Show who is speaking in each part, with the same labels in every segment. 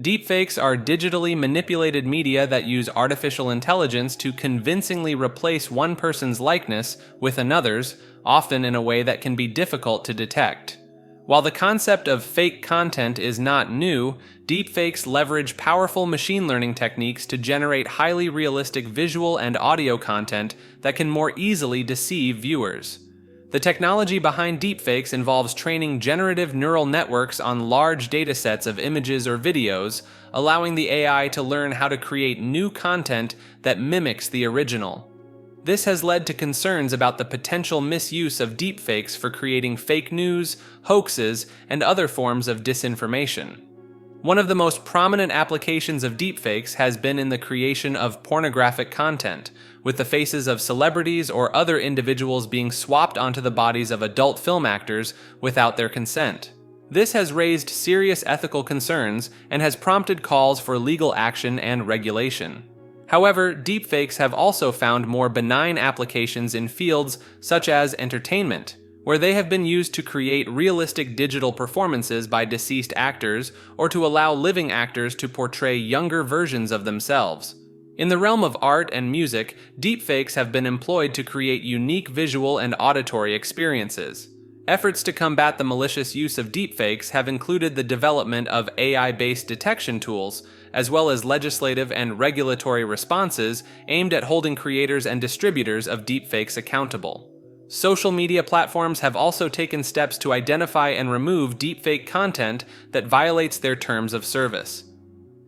Speaker 1: Deepfakes are digitally manipulated media that use artificial intelligence to convincingly replace one person's likeness with another's, often in a way that can be difficult to detect. While the concept of fake content is not new, deepfakes leverage powerful machine learning techniques to generate highly realistic visual and audio content that can more easily deceive viewers. The technology behind deepfakes involves training generative neural networks on large datasets of images or videos, allowing the AI to learn how to create new content that mimics the original. This has led to concerns about the potential misuse of deepfakes for creating fake news, hoaxes, and other forms of disinformation. One of the most prominent applications of deepfakes has been in the creation of pornographic content, with the faces of celebrities or other individuals being swapped onto the bodies of adult film actors without their consent. This has raised serious ethical concerns and has prompted calls for legal action and regulation. However, deepfakes have also found more benign applications in fields such as entertainment, where they have been used to create realistic digital performances by deceased actors or to allow living actors to portray younger versions of themselves. In the realm of art and music, deepfakes have been employed to create unique visual and auditory experiences. Efforts to combat the malicious use of deepfakes have included the development of AI-based detection tools, as well as legislative and regulatory responses aimed at holding creators and distributors of deepfakes accountable. Social media platforms have also taken steps to identify and remove deepfake content that violates their terms of service.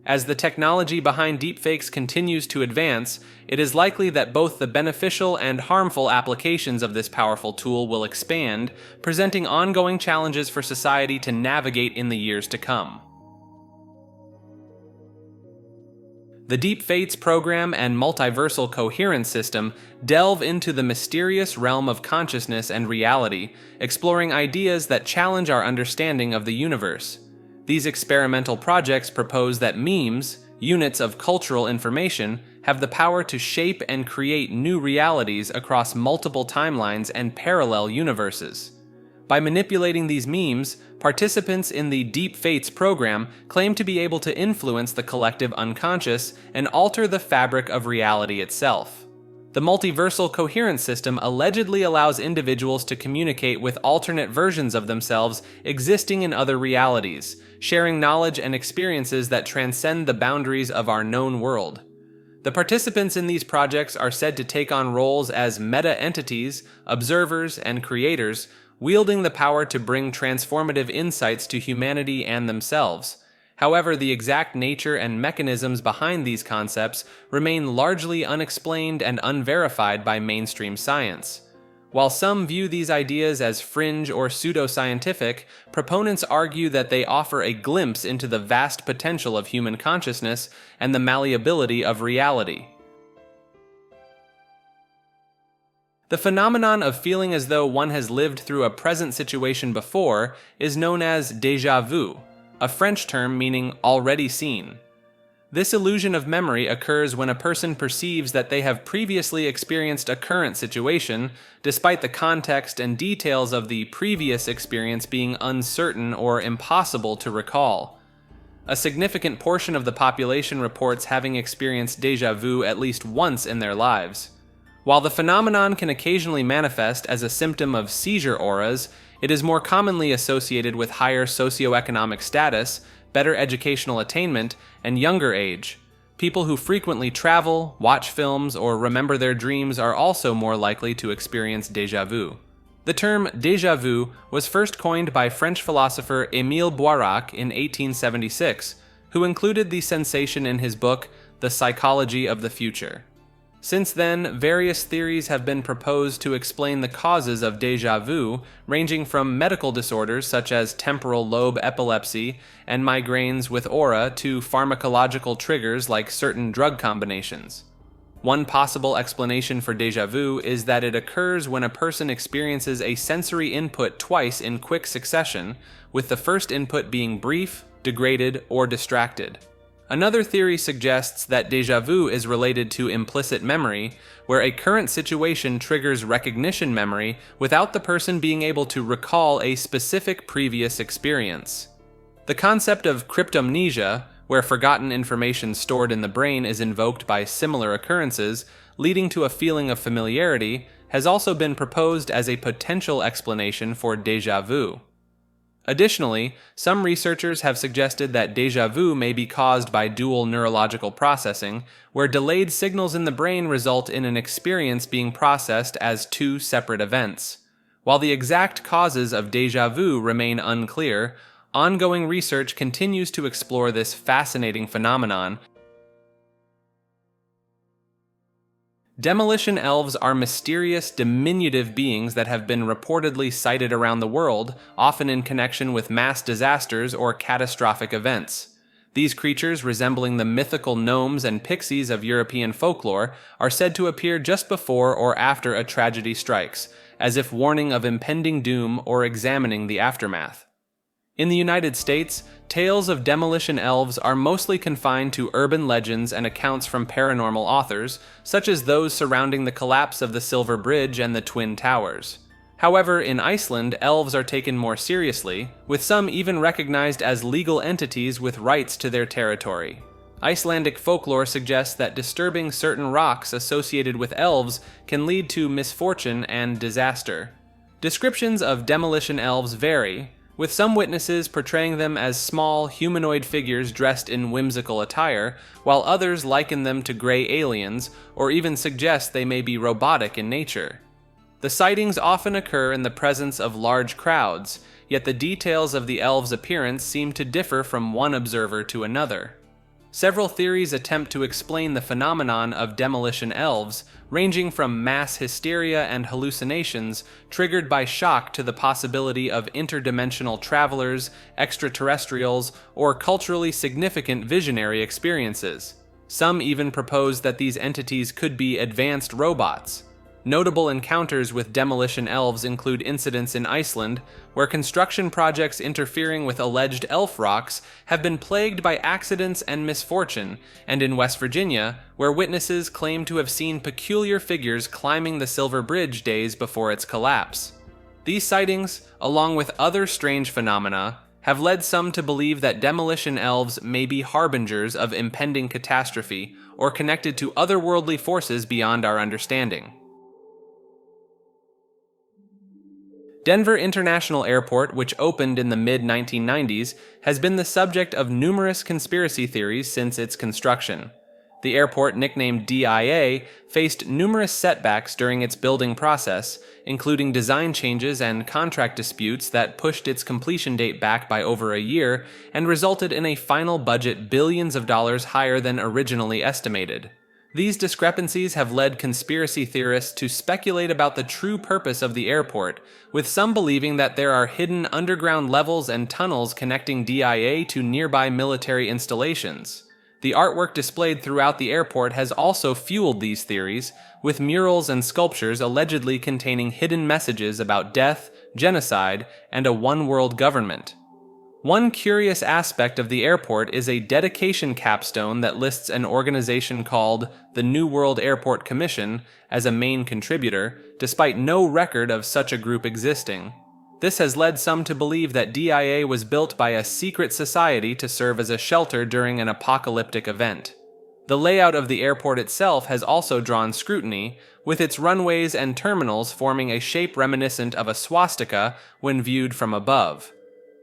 Speaker 1: As the technology behind deepfakes continues to advance, it is likely that both the beneficial and harmful applications of this powerful tool will expand, presenting ongoing challenges for society to navigate in the years to come. The Deepfates program and multiversal coherence system delve into the mysterious realm of consciousness and reality, exploring ideas that challenge our understanding of the universe. These experimental projects propose that memes, units of cultural information, have the power to shape and create new realities across multiple timelines and parallel universes. By manipulating these memes, participants in the Deepfates program claim to be able to influence the collective unconscious and alter the fabric of reality itself. The multiversal coherence system allegedly allows individuals to communicate with alternate versions of themselves existing in other realities, sharing knowledge and experiences that transcend the boundaries of our known world. The participants in these projects are said to take on roles as meta-entities, observers, and creators, wielding the power to bring transformative insights to humanity and themselves. However, the exact nature and mechanisms behind these concepts remain largely unexplained and unverified by mainstream science. While some view these ideas as fringe or pseudoscientific, proponents argue that they offer a glimpse into the vast potential of human consciousness and the malleability of reality. The phenomenon of feeling as though one has lived through a present situation before is known as déjà vu, a French term meaning already seen. This illusion of memory occurs when a person perceives that they have previously experienced a current situation, despite the context and details of the previous experience being uncertain or impossible to recall. A significant portion of the population reports having experienced déjà vu at least once in their lives. While the phenomenon can occasionally manifest as a symptom of seizure auras, it is more commonly associated with higher socioeconomic status, better educational attainment, and younger age. People who frequently travel, watch films, or remember their dreams are also more likely to experience déjà vu. The term déjà vu was first coined by French philosopher Émile Boirac in 1876, who included the sensation in his book, The Psychology of the Future. Since then, various theories have been proposed to explain the causes of déjà vu, ranging from medical disorders such as temporal lobe epilepsy and migraines with aura to pharmacological triggers like certain drug combinations. One possible explanation for déjà vu is that it occurs when a person experiences a sensory input twice in quick succession, with the first input being brief, degraded, or distracted. Another theory suggests that déjà vu is related to implicit memory, where a current situation triggers recognition memory without the person being able to recall a specific previous experience. The concept of cryptomnesia, where forgotten information stored in the brain is invoked by similar occurrences, leading to a feeling of familiarity, has also been proposed as a potential explanation for déjà vu. Additionally, some researchers have suggested that déjà vu may be caused by dual neurological processing, where delayed signals in the brain result in an experience being processed as two separate events. While the exact causes of déjà vu remain unclear, ongoing research continues to explore this fascinating phenomenon. Demolition Elves are mysterious, diminutive beings that have been reportedly sighted around the world, often in connection with mass disasters or catastrophic events. These creatures, resembling the mythical gnomes and pixies of European folklore, are said to appear just before or after a tragedy strikes, as if warning of impending doom or examining the aftermath. In the United States, tales of demolition elves are mostly confined to urban legends and accounts from paranormal authors, such as those surrounding the collapse of the Silver Bridge and the Twin Towers. However, in Iceland, elves are taken more seriously, with some even recognized as legal entities with rights to their territory. Icelandic folklore suggests that disturbing certain rocks associated with elves can lead to misfortune and disaster. Descriptions of demolition elves vary, with some witnesses portraying them as small, humanoid figures dressed in whimsical attire, while others liken them to gray aliens, or even suggest they may be robotic in nature. The sightings often occur in the presence of large crowds, yet the details of the elves' appearance seem to differ from one observer to another. Several theories attempt to explain the phenomenon of demolition elves, ranging from mass hysteria and hallucinations triggered by shock to the possibility of interdimensional travelers, extraterrestrials, or culturally significant visionary experiences. Some even propose that these entities could be advanced robots. Notable encounters with demolition elves include incidents in Iceland, where construction projects interfering with alleged elf rocks have been plagued by accidents and misfortune, and in West Virginia, where witnesses claim to have seen peculiar figures climbing the Silver Bridge days before its collapse. These sightings, along with other strange phenomena, have led some to believe that demolition elves may be harbingers of impending catastrophe or connected to otherworldly forces beyond our understanding. Denver International Airport, which opened in the mid-1990s, has been the subject of numerous conspiracy theories since its construction. The airport, nicknamed DIA, faced numerous setbacks during its building process, including design changes and contract disputes that pushed its completion date back by over a year and resulted in a final budget billions of dollars higher than originally estimated. These discrepancies have led conspiracy theorists to speculate about the true purpose of the airport, with some believing that there are hidden underground levels and tunnels connecting DIA to nearby military installations. The artwork displayed throughout the airport has also fueled these theories, with murals and sculptures allegedly containing hidden messages about death, genocide, and a one-world government. One curious aspect of the airport is a dedication capstone that lists an organization called the New World Airport Commission as a main contributor, despite no record of such a group existing. This has led some to believe that DIA was built by a secret society to serve as a shelter during an apocalyptic event. The layout of the airport itself has also drawn scrutiny, with its runways and terminals forming a shape reminiscent of a swastika when viewed from above.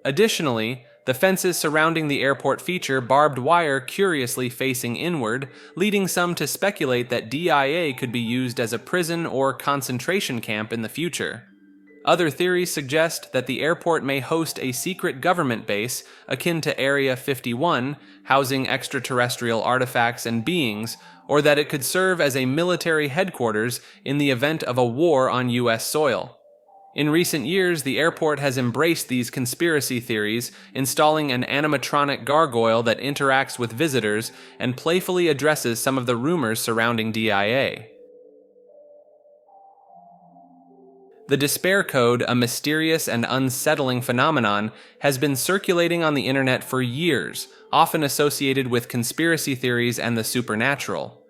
Speaker 1: Additionally, the fences surrounding the airport feature barbed wire curiously facing inward, leading some to speculate that DIA could be used as a prison or concentration camp in the future. Other theories suggest that the airport may host a secret government base akin to Area 51, housing extraterrestrial artifacts and beings, or that it could serve as a military headquarters in the event of a war on U.S. soil. In recent years, the airport has embraced these conspiracy theories, installing an animatronic gargoyle that interacts with visitors and playfully addresses some of the rumors surrounding DIA. The Despair Code, a mysterious and unsettling phenomenon, has been circulating on the internet for years, often associated with conspiracy theories and the supernatural.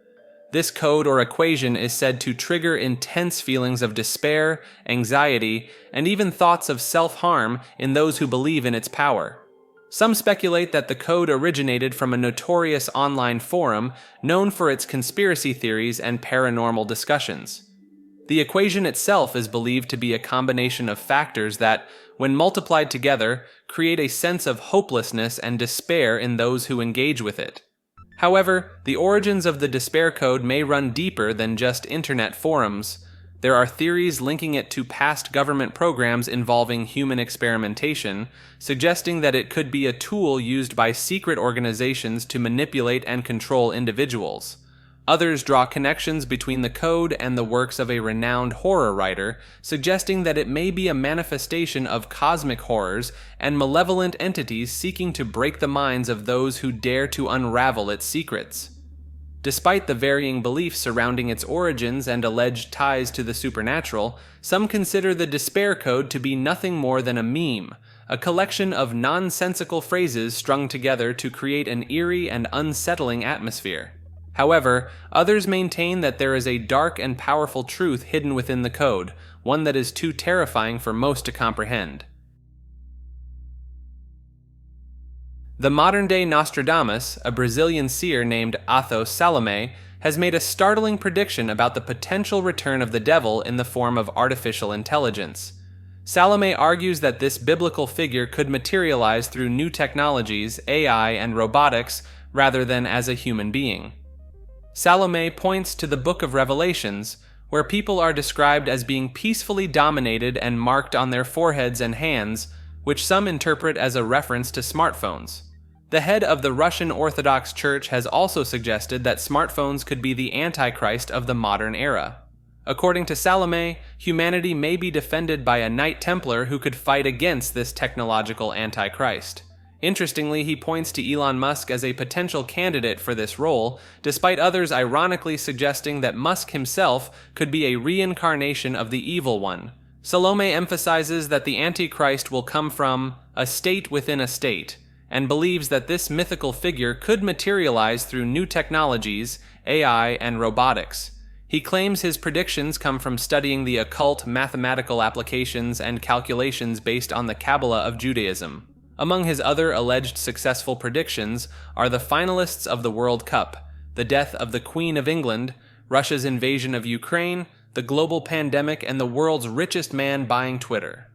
Speaker 1: This code or equation is said to trigger intense feelings of despair, anxiety, and even thoughts of self-harm in those who believe in its power. Some speculate that the code originated from a notorious online forum known for its conspiracy theories and paranormal discussions. The equation itself is believed to be a combination of factors that, when multiplied together, create a sense of hopelessness and despair in those who engage with it. However, the origins of the despair code may run deeper than just internet forums. There are theories linking it to past government programs involving human experimentation, suggesting that it could be a tool used by secret organizations to manipulate and control individuals. Others draw connections between the code and the works of a renowned horror writer, suggesting that it may be a manifestation of cosmic horrors and malevolent entities seeking to break the minds of those who dare to unravel its secrets. Despite the varying beliefs surrounding its origins and alleged ties to the supernatural, some consider the despair code to be nothing more than a meme, a collection of nonsensical phrases strung together to create an eerie and unsettling atmosphere. However, others maintain that there is a dark and powerful truth hidden within the code, one that is too terrifying for most to comprehend. The modern-day Nostradamus, a Brazilian seer named Athos Salome, has made a startling prediction about the potential return of the devil in the form of artificial intelligence. Salome argues that this biblical figure could materialize through new technologies, AI, and robotics, rather than as a human being. Salome points to the Book of Revelations, where people are described as being peacefully dominated and marked on their foreheads and hands, which some interpret as a reference to smartphones. The head of the Russian Orthodox Church has also suggested that smartphones could be the Antichrist of the modern era. According to Salome, humanity may be defended by a Knight Templar who could fight against this technological Antichrist. Interestingly, he points to Elon Musk as a potential candidate for this role, despite others ironically suggesting that Musk himself could be a reincarnation of the evil one. Salome emphasizes that the Antichrist will come from a state within a state, and believes that this mythical figure could materialize through new technologies, AI, and robotics. He claims his predictions come from studying the occult mathematical applications and calculations based on the Kabbalah of Judaism. Among his other alleged successful predictions are the finalists of the World Cup, the death of the Queen of England, Russia's invasion of Ukraine, the global pandemic, and the world's richest man buying Twitter.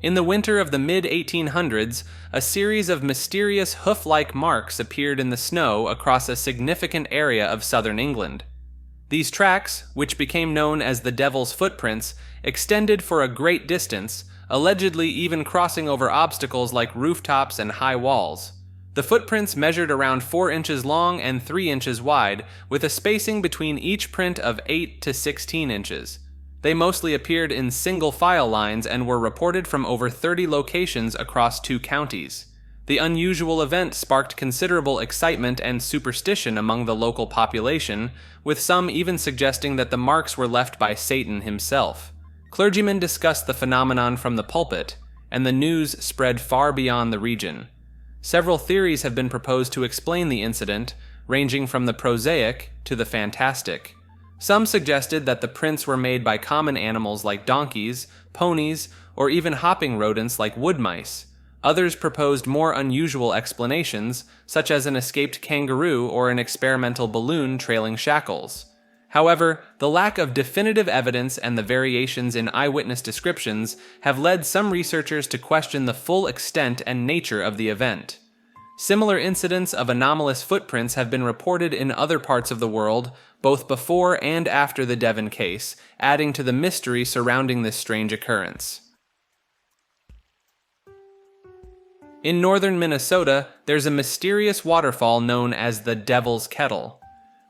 Speaker 1: In the winter of the mid-1800s, a series of mysterious hoof-like marks appeared in the snow across a significant area of southern England. These tracks, which became known as the Devil's Footprints, extended for a great distance, allegedly even crossing over obstacles like rooftops and high walls. The footprints measured around 4 inches long and 3 inches wide, with a spacing between each print of 8 to 16 inches. They mostly appeared in single file lines and were reported from over 30 locations across 2 counties. The unusual event sparked considerable excitement and superstition among the local population, with some even suggesting that the marks were left by Satan himself. Clergymen discussed the phenomenon from the pulpit, and the news spread far beyond the region. Several theories have been proposed to explain the incident, ranging from the prosaic to the fantastic. Some suggested that the prints were made by common animals like donkeys, ponies, or even hopping rodents like wood mice. Others proposed more unusual explanations, such as an escaped kangaroo or an experimental balloon trailing shackles. However, the lack of definitive evidence and the variations in eyewitness descriptions have led some researchers to question the full extent and nature of the event. Similar incidents of anomalous footprints have been reported in other parts of the world, both before and after the Devon case, adding to the mystery surrounding this strange occurrence. In northern Minnesota, there's a mysterious waterfall known as the Devil's Kettle.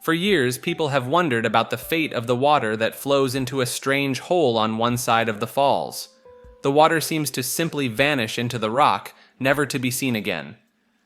Speaker 1: For years, people have wondered about the fate of the water that flows into a strange hole on one side of the falls. The water seems to simply vanish into the rock, never to be seen again.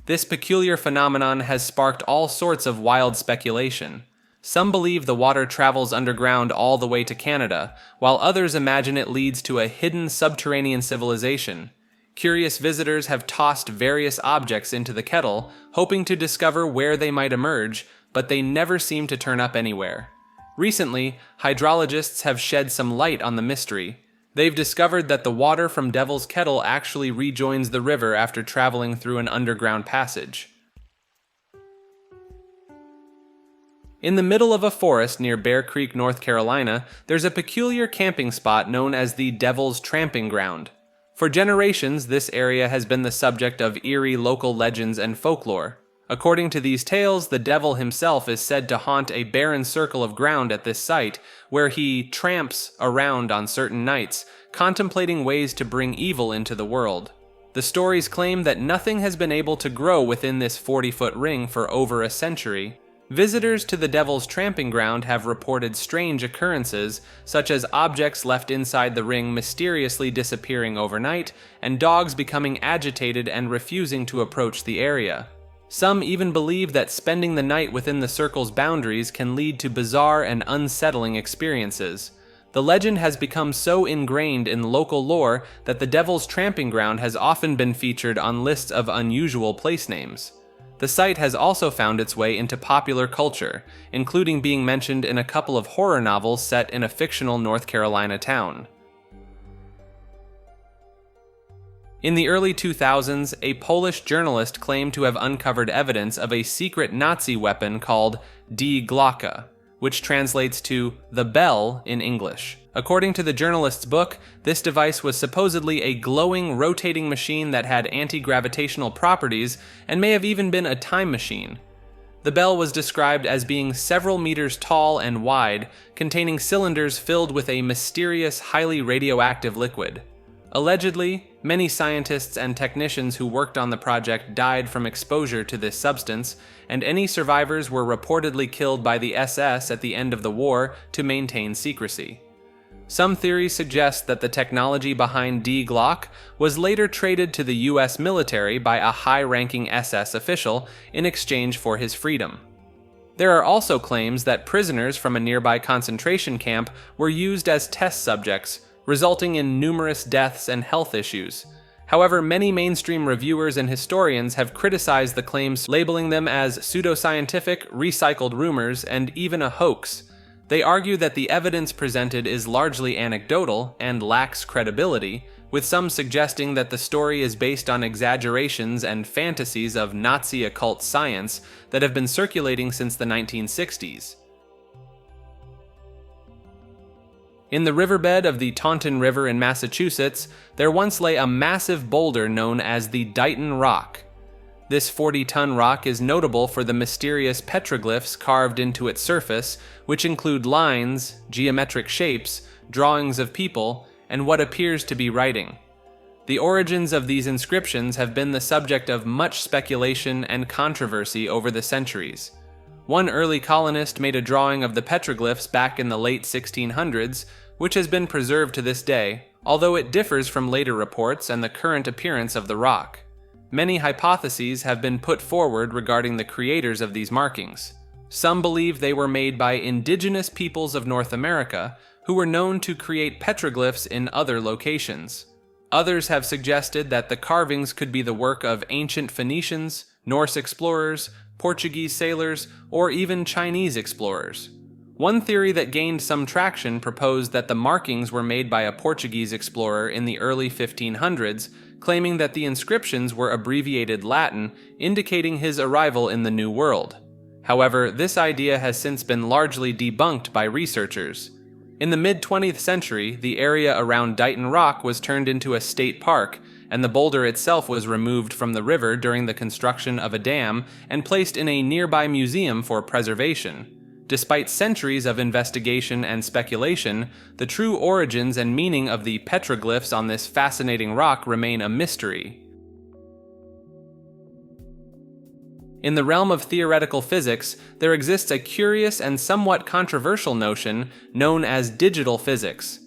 Speaker 1: This peculiar phenomenon has sparked all sorts of wild speculation. Some believe the water travels underground all the way to Canada, while others imagine it leads to a hidden subterranean civilization. Curious visitors have tossed various objects into the kettle, hoping to discover where they might emerge, but they never seem to turn up anywhere. Recently, hydrologists have shed some light on the mystery. They've discovered that the water from Devil's Kettle actually rejoins the river after traveling through an underground passage. In the middle of a forest near Bear Creek, North Carolina, there's a peculiar camping spot known as the Devil's Tramping Ground. For generations, this area has been the subject of eerie local legends and folklore. According to these tales, the devil himself is said to haunt a barren circle of ground at this site, where he tramps around on certain nights, contemplating ways to bring evil into the world. The stories claim that nothing has been able to grow within this 40-foot ring for over a century. Visitors to the Devil's Tramping Ground have reported strange occurrences, such as objects left inside the ring mysteriously disappearing overnight, and dogs becoming agitated and refusing to approach the area. Some even believe that spending the night within the circle's boundaries can lead to bizarre and unsettling experiences. The legend has become so ingrained in local lore that the Devil's Tramping Ground has often been featured on lists of unusual place names. The site has also found its way into popular culture, including being mentioned in a couple of horror novels set in a fictional North Carolina town. In the early 2000s, a Polish journalist claimed to have uncovered evidence of a secret Nazi weapon called Die Glocke, which translates to the bell in English. According to the journalist's book, this device was supposedly a glowing, rotating machine that had anti-gravitational properties and may have even been a time machine. The bell was described as being several meters tall and wide, containing cylinders filled with a mysterious, highly radioactive liquid. Allegedly, many scientists and technicians who worked on the project died from exposure to this substance, and any survivors were reportedly killed by the SS at the end of the war to maintain secrecy. Some theories suggest that the technology behind Die Glocke was later traded to the US military by a high-ranking SS official in exchange for his freedom. There are also claims that prisoners from a nearby concentration camp were used as test subjects, resulting in numerous deaths and health issues. However, many mainstream reviewers and historians have criticized the claims, labeling them as pseudoscientific, recycled rumors, and even a hoax. They argue that the evidence presented is largely anecdotal and lacks credibility, with some suggesting that the story is based on exaggerations and fantasies of Nazi occult science that have been circulating since the 1960s. In the riverbed of the Taunton River in Massachusetts, there once lay a massive boulder known as the Dighton Rock. This 40-ton rock is notable for the mysterious petroglyphs carved into its surface, which include lines, geometric shapes, drawings of people, and what appears to be writing. The origins of these inscriptions have been the subject of much speculation and controversy over the centuries. One early colonist made a drawing of the petroglyphs back in the late 1600s, which has been preserved to this day, although it differs from later reports and the current appearance of the rock. Many hypotheses have been put forward regarding the creators of these markings. Some believe they were made by indigenous peoples of North America, who were known to create petroglyphs in other locations. Others have suggested that the carvings could be the work of ancient Phoenicians, Norse explorers, Portuguese sailors, or even Chinese explorers. One theory that gained some traction proposed that the markings were made by a Portuguese explorer in the early 1500s, claiming that the inscriptions were abbreviated Latin, indicating his arrival in the New World. However, this idea has since been largely debunked by researchers. In the mid-20th century, the area around Dighton Rock was turned into a state park, and the boulder itself was removed from the river during the construction of a dam and placed in a nearby museum for preservation. Despite centuries of investigation and speculation, the true origins and meaning of the petroglyphs on this fascinating rock remain a mystery. In the realm of theoretical physics, there exists a curious and somewhat controversial notion known as digital physics.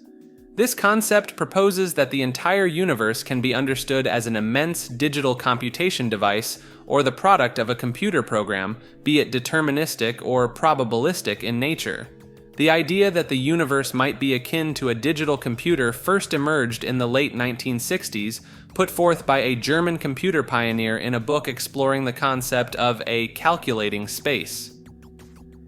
Speaker 1: This concept proposes that the entire universe can be understood as an immense digital computation device or the product of a computer program, be it deterministic or probabilistic in nature. The idea that the universe might be akin to a digital computer first emerged in the late 1960s, put forth by a German computer pioneer in a book exploring the concept of a calculating space.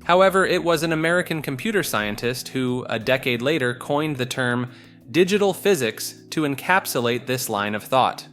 Speaker 1: However, it was an American computer scientist who, a decade later, coined the term digital physics to encapsulate this line of thought.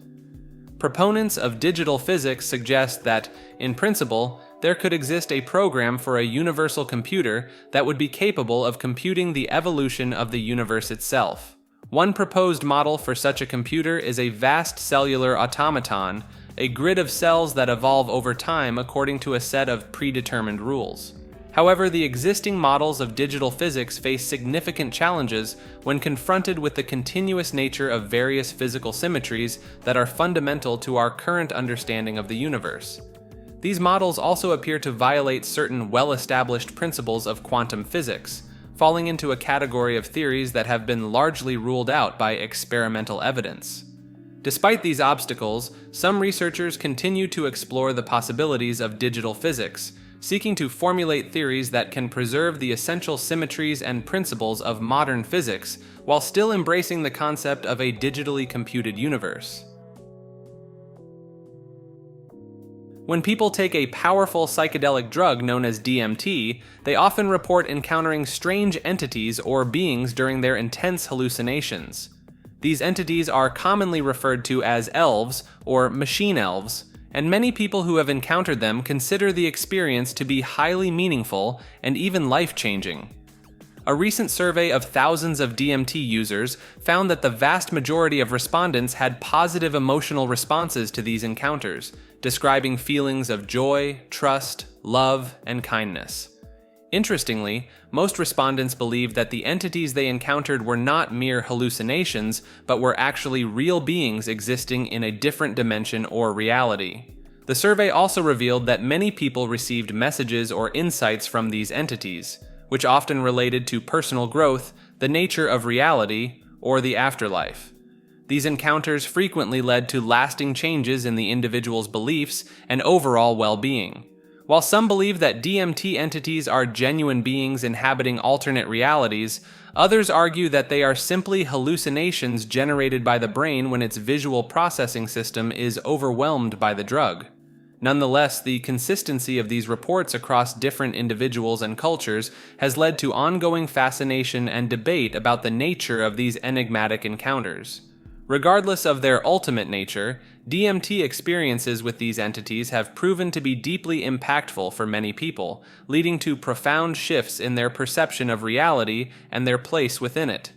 Speaker 1: Proponents of digital physics suggest that, in principle, there could exist a program for a universal computer that would be capable of computing the evolution of the universe itself. One proposed model for such a computer is a vast cellular automaton, a grid of cells that evolve over time according to a set of predetermined rules. However, the existing models of digital physics face significant challenges when confronted with the continuous nature of various physical symmetries that are fundamental to our current understanding of the universe. These models also appear to violate certain well-established principles of quantum physics, falling into a category of theories that have been largely ruled out by experimental evidence. Despite these obstacles, some researchers continue to explore the possibilities of digital physics, seeking to formulate theories that can preserve the essential symmetries and principles of modern physics while still embracing the concept of a digitally computed universe. When people take a powerful psychedelic drug known as DMT, they often report encountering strange entities or beings during their intense hallucinations. These entities are commonly referred to as elves or machine elves, and many people who have encountered them consider the experience to be highly meaningful and even life-changing. A recent survey of thousands of DMT users found that the vast majority of respondents had positive emotional responses to these encounters, describing feelings of joy, trust, love, and kindness. Interestingly, most respondents believed that the entities they encountered were not mere hallucinations, but were actually real beings existing in a different dimension or reality. The survey also revealed that many people received messages or insights from these entities, which often related to personal growth, the nature of reality, or the afterlife. These encounters frequently led to lasting changes in the individual's beliefs and overall well-being. While some believe that DMT entities are genuine beings inhabiting alternate realities, others argue that they are simply hallucinations generated by the brain when its visual processing system is overwhelmed by the drug. Nonetheless, the consistency of these reports across different individuals and cultures has led to ongoing fascination and debate about the nature of these enigmatic encounters. Regardless of their ultimate nature, DMT experiences with these entities have proven to be deeply impactful for many people, leading to profound shifts in their perception of reality and their place within it.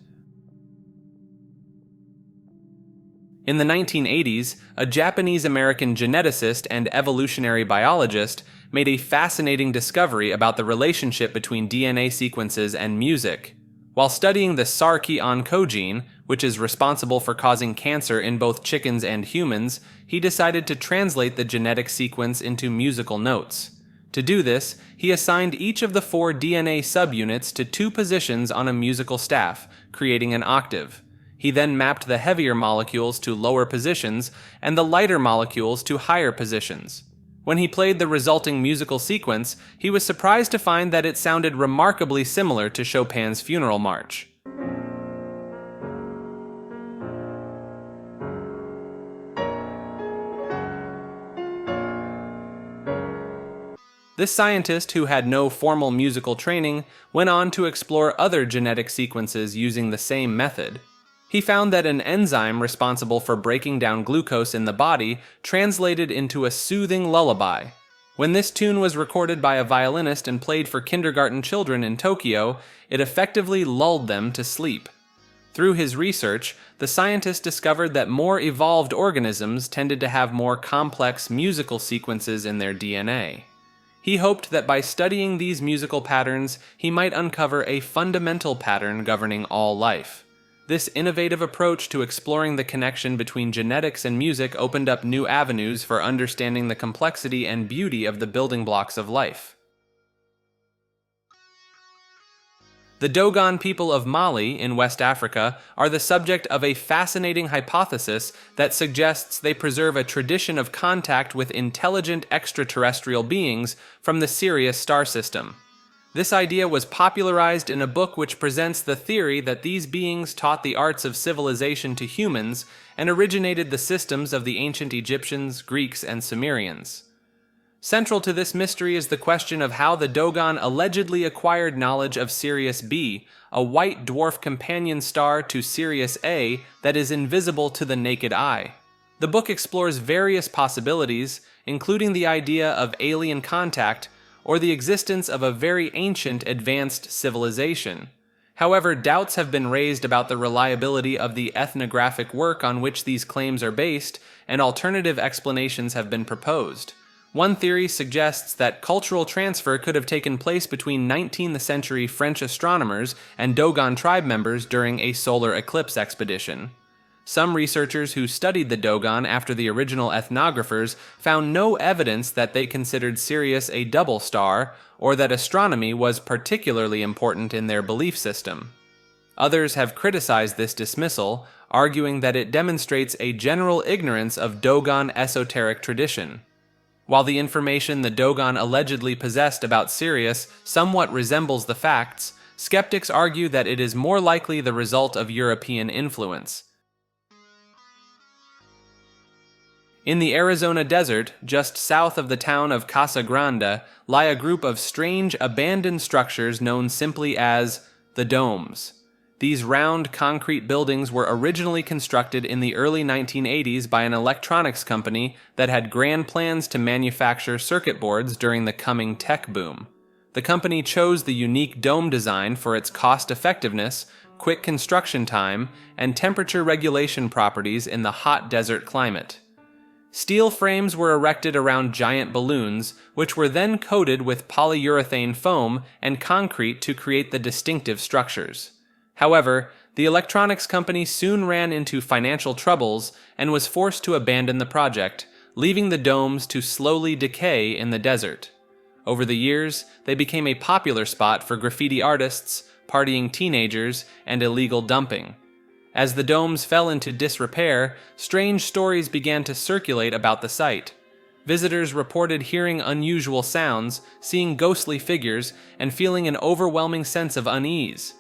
Speaker 1: In the 1980s, a Japanese-American geneticist and evolutionary biologist made a fascinating discovery about the relationship between DNA sequences and music. While studying the SARC oncogene, which is responsible for causing cancer in both chickens and humans, he decided to translate the genetic sequence into musical notes. To do this, he assigned each of the 4 DNA subunits to 2 positions on a musical staff, creating an octave. He then mapped the heavier molecules to lower positions and the lighter molecules to higher positions. When he played the resulting musical sequence, he was surprised to find that it sounded remarkably similar to Chopin's Funeral March. This scientist, who had no formal musical training, went on to explore other genetic sequences using the same method. He found that an enzyme responsible for breaking down glucose in the body translated into a soothing lullaby. When this tune was recorded by a violinist and played for kindergarten children in Tokyo, it effectively lulled them to sleep. Through his research, the scientist discovered that more evolved organisms tended to have more complex musical sequences in their DNA. He hoped that by studying these musical patterns, he might uncover a fundamental pattern governing all life. This innovative approach to exploring the connection between genetics and music opened up new avenues for understanding the complexity and beauty of the building blocks of life. The Dogon people of Mali in West Africa are the subject of a fascinating hypothesis that suggests they preserve a tradition of contact with intelligent extraterrestrial beings from the Sirius star system. This idea was popularized in a book which presents the theory that these beings taught the arts of civilization to humans and originated the systems of the ancient Egyptians, Greeks, and Sumerians. Central to this mystery is the question of how the Dogon allegedly acquired knowledge of Sirius B, a white dwarf companion star to Sirius A that is invisible to the naked eye. The book explores various possibilities, including the idea of alien contact or the existence of a very ancient advanced civilization. However, doubts have been raised about the reliability of the ethnographic work on which these claims are based, and alternative explanations have been proposed. One theory suggests that cultural transfer could have taken place between 19th century French astronomers and Dogon Tribe members during a solar eclipse expedition. Some researchers who studied the Dogon after the original ethnographers found no evidence that they considered Sirius a double star, or that astronomy was particularly important in their belief system. Others have criticized this dismissal, arguing that it demonstrates a general ignorance of Dogon esoteric tradition. While the information the Dogon allegedly possessed about Sirius somewhat resembles the facts, skeptics argue that it is more likely the result of European influence. In the Arizona desert, just south of the town of Casa Grande, lie a group of strange abandoned structures known simply as the domes. These round concrete buildings were originally constructed in the early 1980s by an electronics company that had grand plans to manufacture circuit boards during the coming tech boom. The company chose the unique dome design for its cost-effectiveness, quick construction time, and temperature regulation properties in the hot desert climate. Steel frames were erected around giant balloons, which were then coated with polyurethane foam and concrete to create the distinctive structures. However, the electronics company soon ran into financial troubles and was forced to abandon the project, leaving the domes to slowly decay in the desert. Over the years, they became a popular spot for graffiti artists, partying teenagers, and illegal dumping. As the domes fell into disrepair, strange stories began to circulate about the site. Visitors reported hearing unusual sounds, seeing ghostly figures, and feeling an overwhelming sense of unease.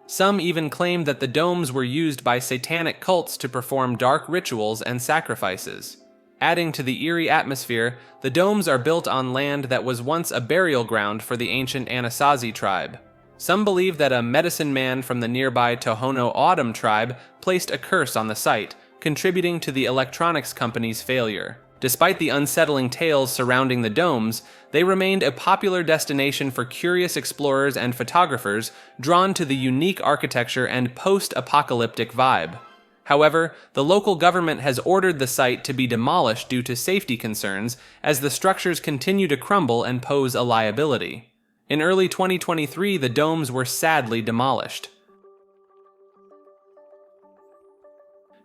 Speaker 1: Some even claimed that the domes were used by satanic cults to perform dark rituals and sacrifices. Adding to the eerie atmosphere, the domes are built on land that was once a burial ground for the ancient Anasazi tribe. Some believe that a medicine man from the nearby Tohono O'odham tribe placed a curse on the site, contributing to the electronics company's failure. Despite the unsettling tales surrounding the domes, they remained a popular destination for curious explorers and photographers drawn to the unique architecture and post-apocalyptic vibe. However, the local government has ordered the site to be demolished due to safety concerns as the structures continue to crumble and pose a liability. In early 2023, the domes were sadly demolished.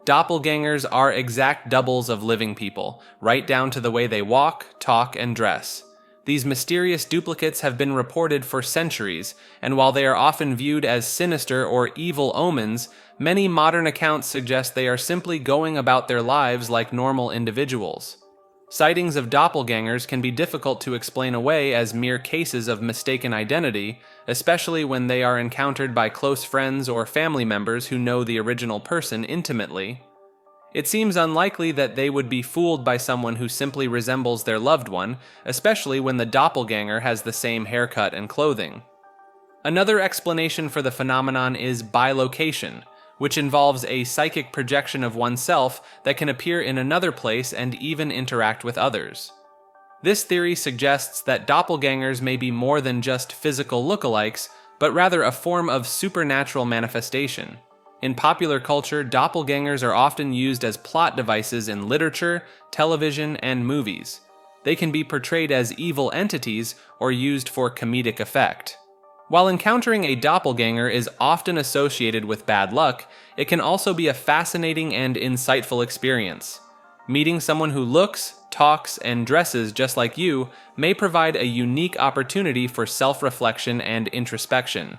Speaker 1: Doppelgangers are exact doubles of living people, right down to the way they walk, talk, and dress. These mysterious duplicates have been reported for centuries, and while they are often viewed as sinister or evil omens, many modern accounts suggest they are simply going about their lives like normal individuals. Sightings of doppelgangers can be difficult to explain away as mere cases of mistaken identity, especially when they are encountered by close friends or family members who know the original person intimately. It seems unlikely that they would be fooled by someone who simply resembles their loved one, especially when the doppelganger has the same haircut and clothing. Another explanation for the phenomenon is bilocation, which involves a psychic projection of oneself that can appear in another place and even interact with others. This theory suggests that doppelgangers may be more than just physical lookalikes, but rather a form of supernatural manifestation. In popular culture, doppelgangers are often used as plot devices in literature, television, and movies. They can be portrayed as evil entities or used for comedic effect. While encountering a doppelganger is often associated with bad luck, it can also be a fascinating and insightful experience. Meeting someone who looks, talks, and dresses just like you may provide a unique opportunity for self-reflection and introspection.